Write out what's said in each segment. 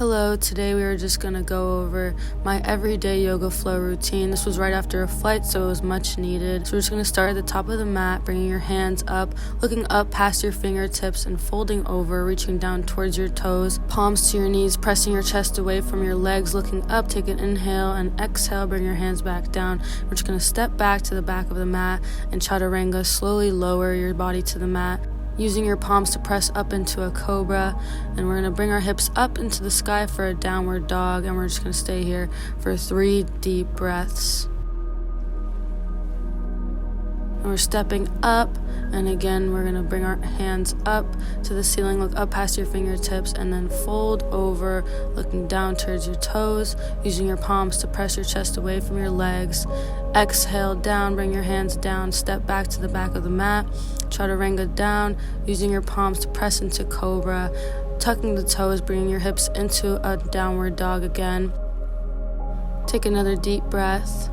Hello, today we are just going to go over my everyday yoga flow routine. This was right after a flight, so it was much needed. So we're just going to start at the top of the mat, bringing your hands up, looking up past your fingertips and folding over, reaching down towards your toes, palms to your knees, pressing your chest away from your legs, looking up, take an inhale and exhale, bring your hands back down. We're just going to step back to the back of the mat and chaturanga, slowly lower your body to the mat, using your palms to press up into a cobra, and we're going to bring our hips up into the sky for a downward dog, and we're just going to stay here for 3 deep breaths. And we're stepping up, and again we're going to bring our hands up to the ceiling, look up past your fingertips, and then fold over, looking down towards your toes, using your palms to press your chest away from your legs. Exhale down, bring your hands down, step back to the back of the mat, chaturanga down, using your palms to press into cobra, tucking the toes, bringing your hips into a downward dog again. Take another deep breath.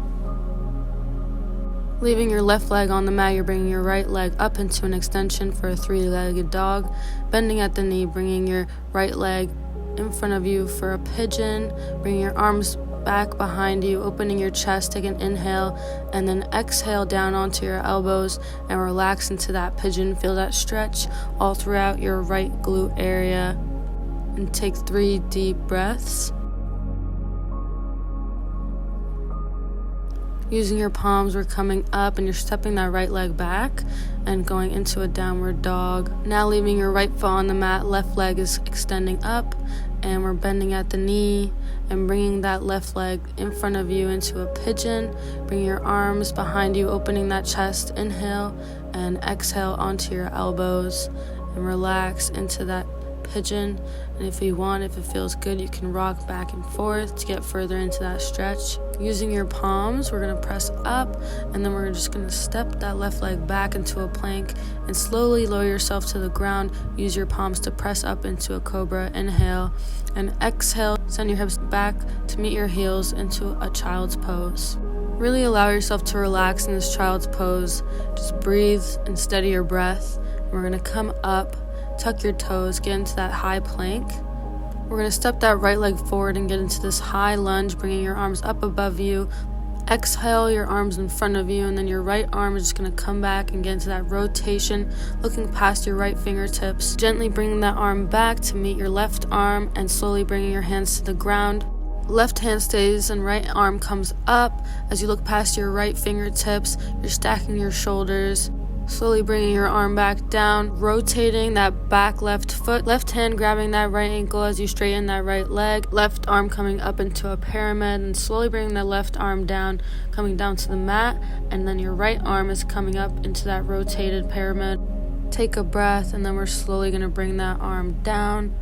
Leaving your left leg on the mat, you're bringing your right leg up into an extension for a 3-legged dog. Bending at the knee, bringing your right leg in front of you for a pigeon. Bringing your arms back behind you, opening your chest, take an inhale, and then exhale down onto your elbows and relax into that pigeon. Feel that stretch all throughout your right glute area. And take 3 deep breaths. Using your palms, we're coming up and you're stepping that right leg back and going into a downward dog. Now leaving your right foot on the mat, left leg is extending up, and we're bending at the knee and bringing that left leg in front of you into a pigeon. Bring your arms behind you, opening that chest. Inhale and exhale onto your elbows and relax into that pigeon. And if it feels good, you can rock back and forth to get further into that stretch. Using your palms, we're going to press up, and then we're just going to step that left leg back into a plank and slowly lower yourself to the ground. Use your palms to press up into a cobra. Inhale and exhale. Send your hips back to meet your heels into a child's pose. Really allow yourself to relax in this child's pose. Just breathe and steady your breath. We're going to come up, tuck your toes, get into that high plank. We're going to step that right leg forward and get into this high lunge, bringing your arms up above you. Exhale your arms in front of you, and then your right arm is just going to come back and get into that rotation, looking past your right fingertips. Gently bringing that arm back to meet your left arm and slowly bringing your hands to the ground. Left hand stays and right arm comes up. As you look past your right fingertips, you're stacking your shoulders. Slowly bringing your arm back down, rotating that back left foot, left hand grabbing that right ankle as you straighten that right leg, left arm coming up into a pyramid, and slowly bringing the left arm down, coming down to the mat, and then your right arm is coming up into that rotated pyramid. Take a breath, and then we're slowly going to bring that arm down.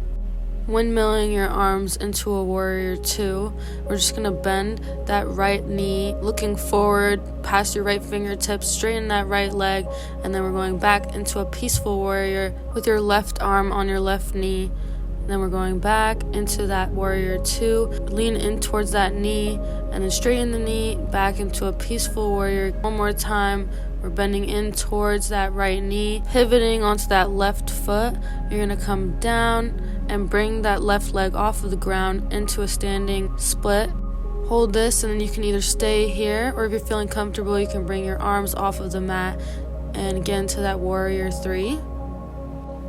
Windmilling your arms into a warrior 2. We're just going to bend that right knee, looking forward past your right fingertips, straighten that right leg, and then we're going back into a peaceful warrior with your left arm on your left knee. Then we're going back into that warrior 2, lean in towards that knee, and then straighten the knee, back into a peaceful warrior. One more time. We're bending in towards that right knee, pivoting onto that left foot. You're going to come down and bring that left leg off of the ground into a standing split. Hold this, and then you can either stay here, or if you're feeling comfortable, you can bring your arms off of the mat and get into that warrior 3.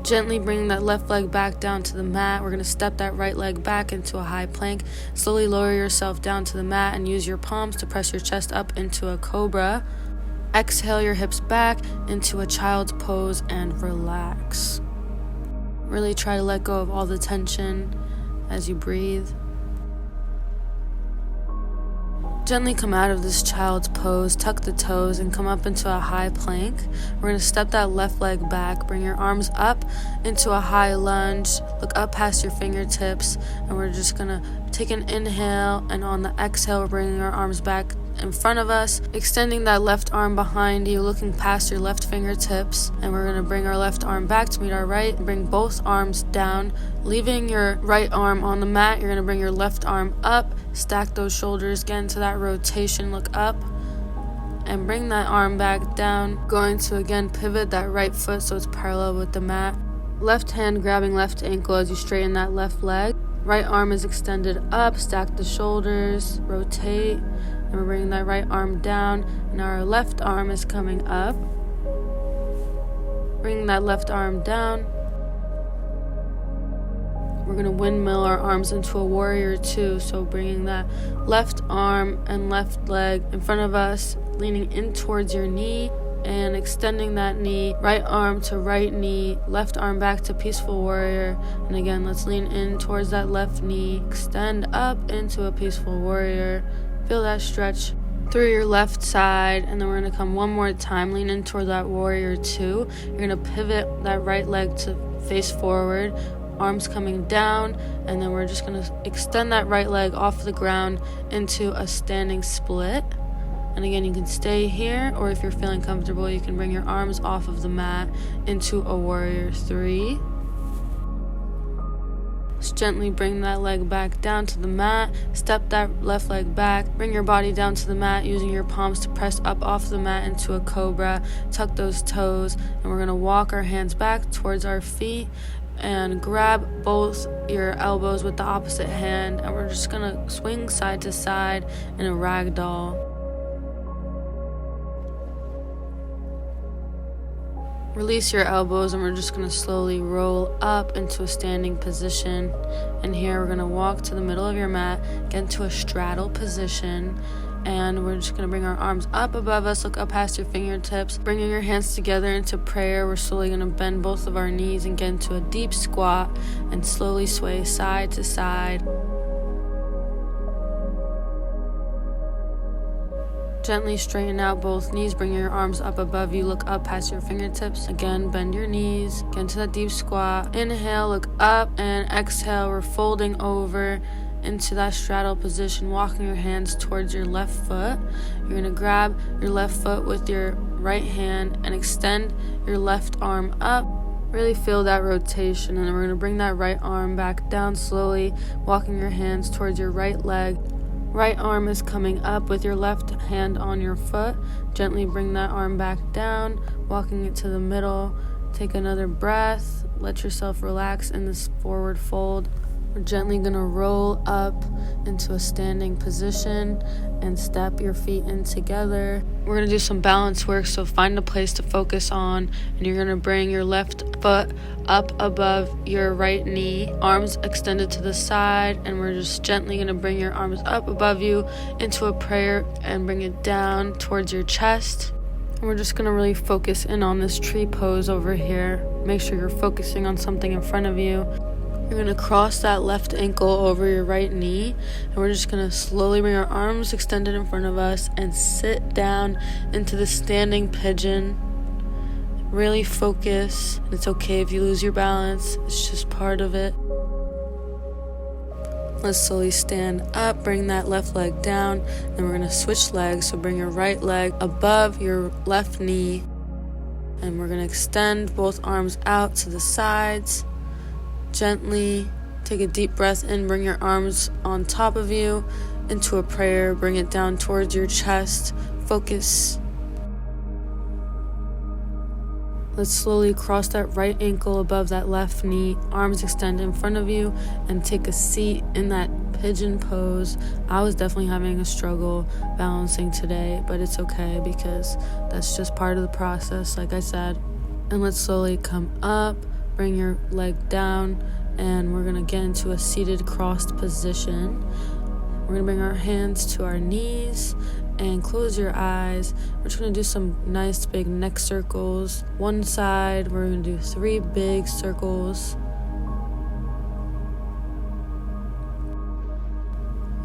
Gently bring that left leg back down to the mat. We're going to step that right leg back into a high plank. Slowly lower yourself down to the mat and use your palms to press your chest up into a cobra. Exhale your hips back into a child's pose and relax. Really try to let go of all the tension as you breathe. Gently come out of this child's pose, tuck the toes, and come up into a high plank. We're going to step that left leg back, bring your arms up into a high lunge, look up past your fingertips, and we're just going to take an inhale, and on the exhale, we're bringing our arms back in front of us, extending that left arm behind you, looking past your left fingertips, and we're going to bring our left arm back to meet our right, bring both arms down, leaving your right arm on the mat. You're going to bring your left arm up, stack those shoulders, get into that rotation, look up, and bring that arm back down. Going to again pivot that right foot so it's parallel with the mat. Left hand grabbing left ankle as you straighten that left leg. Right arm is extended up, stack the shoulders, rotate, and we're bringing that right arm down, and our left arm is coming up. Bringing that left arm down. We're going to windmill our arms into a warrior two, so bringing that left arm and left leg in front of us, leaning in towards your knee, and extending that knee, right arm to right knee, left arm back to peaceful warrior. And again, let's lean in towards that left knee, extend up into a peaceful warrior. Feel that stretch through your left side, and then we're going to come one more time, lean in toward that warrior two. You're going to pivot that right leg to face forward, arms coming down, and then we're just going to extend that right leg off the ground into a standing split. And again, you can stay here, or if you're feeling comfortable, you can bring your arms off of the mat into a warrior three. Just gently bring that leg back down to the mat, step that left leg back, bring your body down to the mat using your palms to press up off the mat into a cobra. Tuck those toes, and we're going to walk our hands back towards our feet and grab both your elbows with the opposite hand, and we're just going to swing side to side in a ragdoll. Release your elbows, and we're just going to slowly roll up into a standing position. And here we're going to walk to the middle of your mat, get into a straddle position, and we're just going to bring our arms up above us, look up past your fingertips, bringing your hands together into prayer. We're slowly going to bend both of our knees and get into a deep squat and slowly sway side to side. Gently straighten out both knees, bring your arms up above you, look up past your fingertips. Again, bend your knees, get into that deep squat. Inhale, look up, and exhale, we're folding over into that straddle position, walking your hands towards your left foot. You're going to grab your left foot with your right hand and extend your left arm up. Really feel that rotation, and then we're going to bring that right arm back down slowly, walking your hands towards your right leg. Right arm is coming up with your left hand on your foot. Gently bring that arm back down, walking it to the middle. Take another breath. Let yourself relax in this forward fold. We're gently going to roll up into a standing position and step your feet in together. We're going to do some balance work, so find a place to focus on, and you're going to bring your left foot up above your right knee, arms extended to the side, and we're just gently going to bring your arms up above you into a prayer and bring it down towards your chest. And we're just going to really focus in on this tree pose over here. Make sure you're focusing on something in front of you. You're going to cross that left ankle over your right knee, and we're just going to slowly bring our arms extended in front of us and sit down into the standing pigeon. Really focus. It's okay if you lose your balance. It's just part of it. Let's slowly stand up, bring that left leg down, and we're going to switch legs. So bring your right leg above your left knee, and we're going to extend both arms out to the sides. Gently take a deep breath in, bring your arms on top of you into a prayer, bring it down towards your chest, focus. Let's slowly cross that right ankle above that left knee, arms extend in front of you, and take a seat in that pigeon pose. I was definitely having a struggle balancing today, but it's okay because that's just part of the process, like I said. And let's slowly come up. Bring your leg down, and we're going to get into a seated crossed position. We're going to bring our hands to our knees and close your eyes. We're just going to do some nice big neck circles. One side, we're going to do 3 big circles.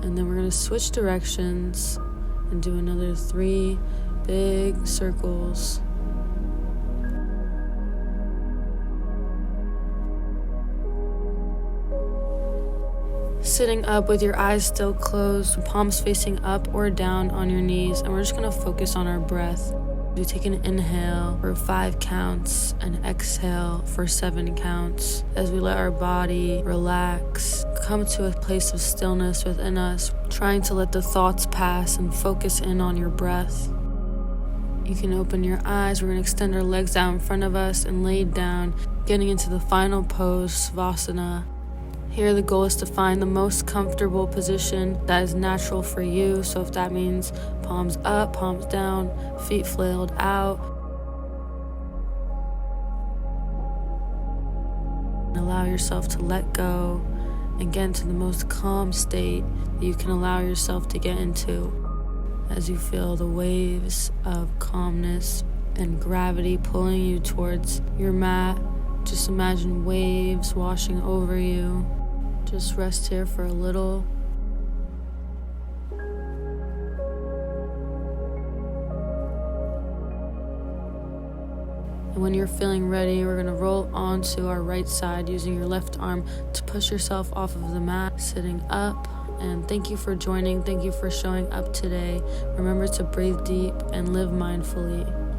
And then we're going to switch directions and do another 3 big circles. Sitting up with your eyes still closed, palms facing up or down on your knees, and we're just going to focus on our breath. We take an inhale for 5 counts and exhale for 7 counts as we let our body relax, come to a place of stillness within us, trying to let the thoughts pass and focus in on your breath. You can open your eyes. We're going to extend our legs out in front of us and lay down, getting into the final pose, Savasana. Here, the goal is to find the most comfortable position that is natural for you. So if that means palms up, palms down, feet flailed out, and allow yourself to let go and get into the most calm state that you can allow yourself to get into. As you feel the waves of calmness and gravity pulling you towards your mat, just imagine waves washing over you. Just rest here for a little. And when you're feeling ready, we're gonna roll onto our right side using your left arm to push yourself off of the mat, sitting up. And thank you for joining. Thank you for showing up today. Remember to breathe deep and live mindfully.